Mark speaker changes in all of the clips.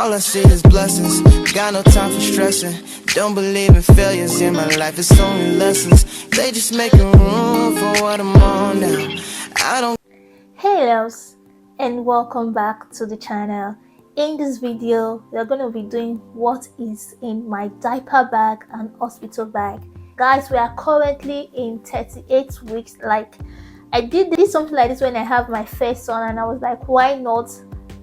Speaker 1: All I see is blessings, got no time for stressing. Don't believe in failures in my life, it's only lessons. They just making room for what I'm on now. I don't.
Speaker 2: Hey loves, and welcome back to the channel. In this video, we are going to be doing what is in my diaper bag and hospital bag. Guys, we are currently in 38 weeks. Like, I did something like this when I have my first son, and I was like, why not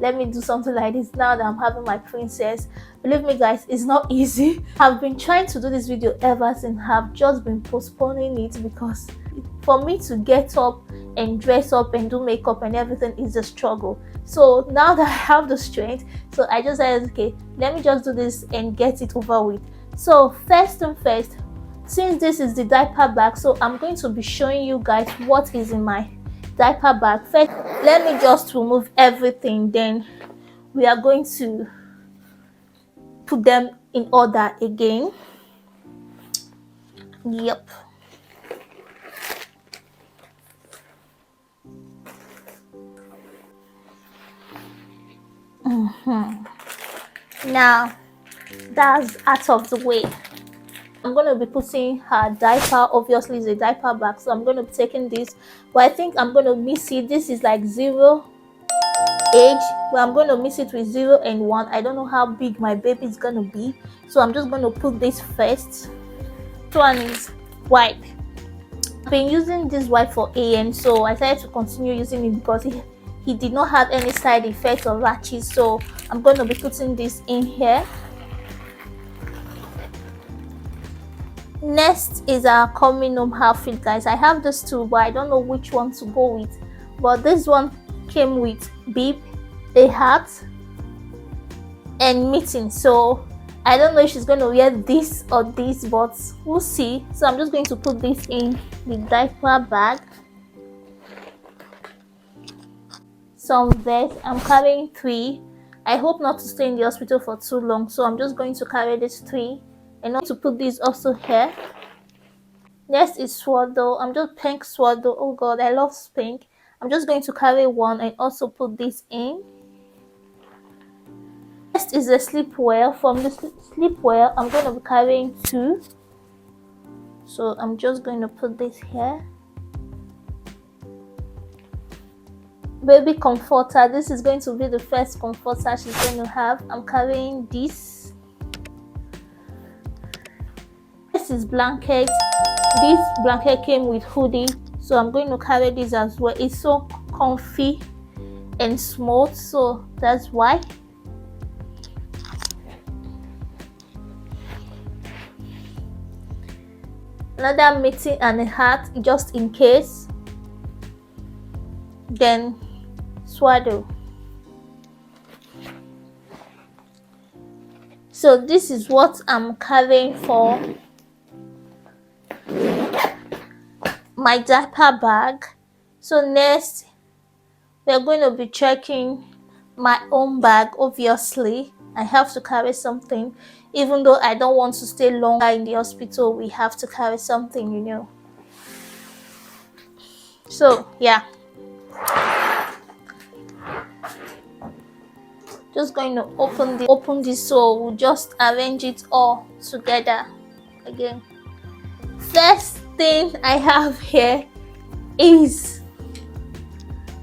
Speaker 2: let me do something like this now that I'm having my princess. Believe me guys, it's not easy. I've been trying to do this video ever since. I've just been postponing it because for me to get up and dress up and do makeup and everything is a struggle. So now that I have the strength, so I just said, okay, let me just do this and get it over with. So first and first, since this is the diaper bag, so I'm going to be showing you guys what is in my diaper bag. First, let me just remove everything, then we are going to put them in order again. Yep. Now that's out of the way. I'm going to be putting her diaper. Obviously it's a diaper bag, so I'm going to be taking this, but I think I'm going to mix it. This is like 0 age, but I'm going to mix it with 0 and 1. I don't know how big my baby is going to be, so I'm just going to put this first. This one is white. I've been using this white for AN, so I decided to continue using it because he did not have any side effects or rashes. So I'm going to be putting this in here. Next is our coming home outfit, guys. I have this two, but I don't know which one to go with. But this one came with bib, a hat, and mitten. So I don't know if she's going to wear this or this, but we'll see. So I'm just going to put this in the diaper bag. Some vest. I'm carrying 3. I hope not to stay in the hospital for too long, so I'm just going to carry this 3. And not to put this also here. Next is swaddle. I'm just pink swaddle. Oh god, I love pink. I'm just going to carry 1 and also put this in. Next is the sleepwear. From the sleepwear, I'm going to be carrying 2. So I'm just going to put this here. Baby comforter. This is going to be the first comforter she's going to have. I'm carrying this. This is blanket. This blanket came with hoodie, so I'm going to carry this as well. It's so comfy and smooth, so that's why. Another mitten and a hat just in case. Then swaddle. So this is what I'm carrying for my diaper bag. So next we're going to be checking my own bag. Obviously I have to carry something, even though I don't want to stay longer in the hospital. We have to carry something, you know. So yeah, just going to open this, so we'll just arrange it all together again. First thing I have here is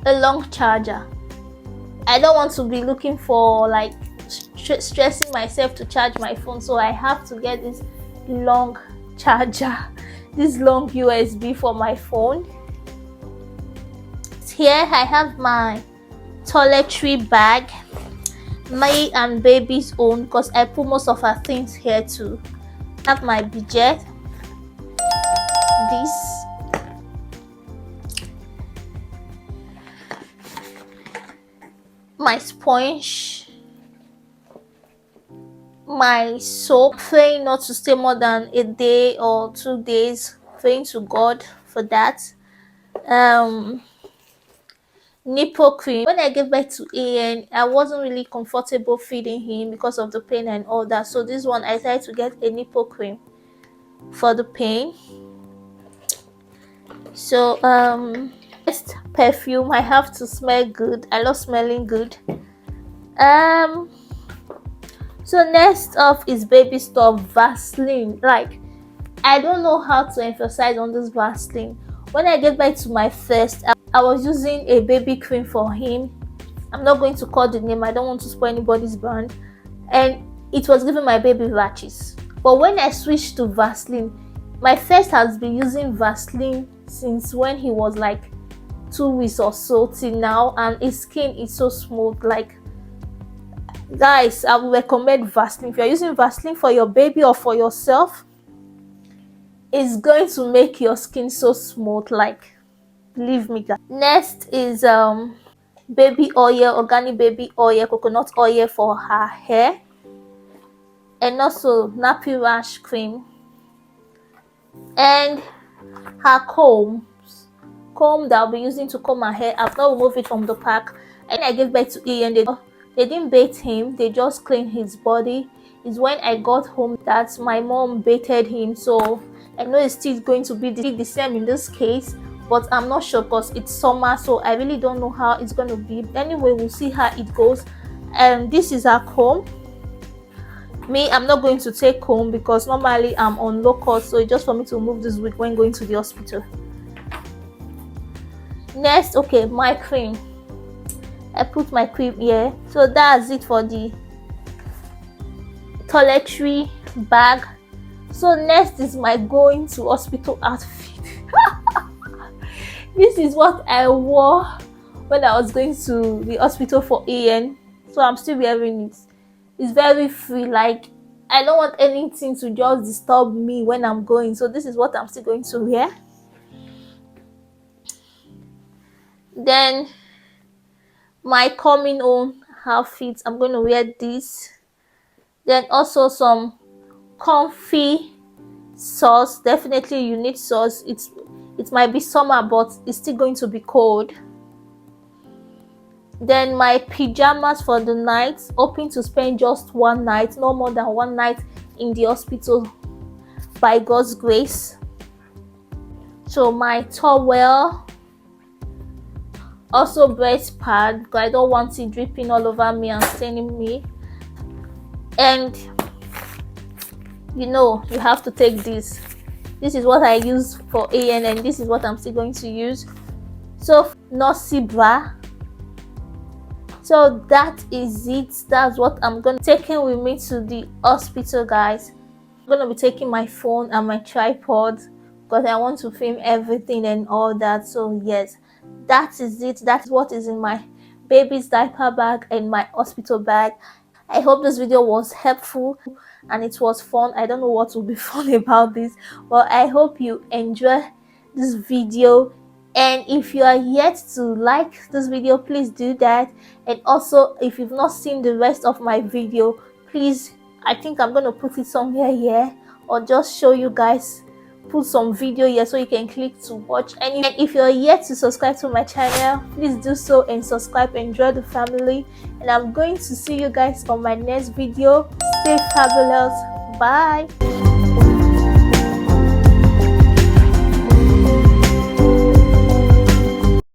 Speaker 2: a long charger. I don't want to be looking for like stressing myself to charge my phone, so I have to get this long charger, this long USB for my phone. Here I have my toiletry bag, my and baby's own, because I put most of her things here too. I have my budget, this, my sponge, my soap, praying not to stay more than a day or 2 days, praying to God for that. Nipple cream. When I gave birth to AN, I wasn't really comfortable feeding him because of the pain and all that, so this one I decided to get a nipple cream for the pain. So next, perfume. I have to smell good. I love smelling good. So next up is baby stuff, Vaseline. Like, I don't know how to emphasize on this Vaseline. When I gave birth to my first, I was using a baby cream for him. I'm not going to call the name, I don't want to spoil anybody's brand, and it was giving my baby rashes. But when I switched to Vaseline, my first has been using Vaseline since when he was like 2 weeks or so till now, and his skin is so smooth. Like, guys, I would recommend Vaseline. If you're using Vaseline for your baby or for yourself, it's going to make your skin so smooth, like, believe me, guys. Next is baby oil, organic baby oil, coconut oil for her hair, and also nappy rash cream, and her comb that I'll be using to comb her hair. I've not removed it from the pack. And I gave birth to Ian, they didn't bathe him, they just cleaned his body. It's when I got home that my mom bathed him, so I know it's still going to be the same in this case, but I'm not sure because it's summer, so I really don't know how it's going to be. Anyway, we'll see how it goes. And this is her comb. Me, I'm not going to take comb because normally I'm on low cost, so it's just for me to remove this wig when going to the hospital. Next, okay, my cream. I put my cream here. So that's it for the toiletry bag. So next is my going to hospital outfit. This is what I wore when I was going to the hospital for Ian, so I'm still wearing it. It's very free, like, I don't want anything to just disturb me when I'm going, so this is what I'm still going to wear. Then my coming home outfit, I'm going to wear this. Then also some comfy socks. Definitely you need socks. It might be summer, but it's still going to be cold. Then my pajamas for the night, hoping to spend just one night, no more than one night in the hospital by God's grace. So my towel, also breast pad because I don't want it dripping all over me and staining me. And you know, you have to take this. This is what I use for Ian, and this is what I'm still going to use. So Nosy bra. So that is it. That's what I'm going to take with me to the hospital, guys. I'm going to be taking my phone and my tripod because I want to film everything and all that. So yes, that is it. That's what is in my baby's diaper bag and my hospital bag. I hope this video was helpful and it was fun. I don't know what will be fun about this, but I hope you enjoy this video. And if you are yet to like this video, please do that. And also, if you've not seen the rest of my video, please, I think I'm going to put it somewhere here, or just show you guys, put some video here so you can click to watch. And if you're yet to subscribe to my channel, please do so and subscribe and join the family. And I'm going to see you guys on my next video. Stay fabulous. Bye.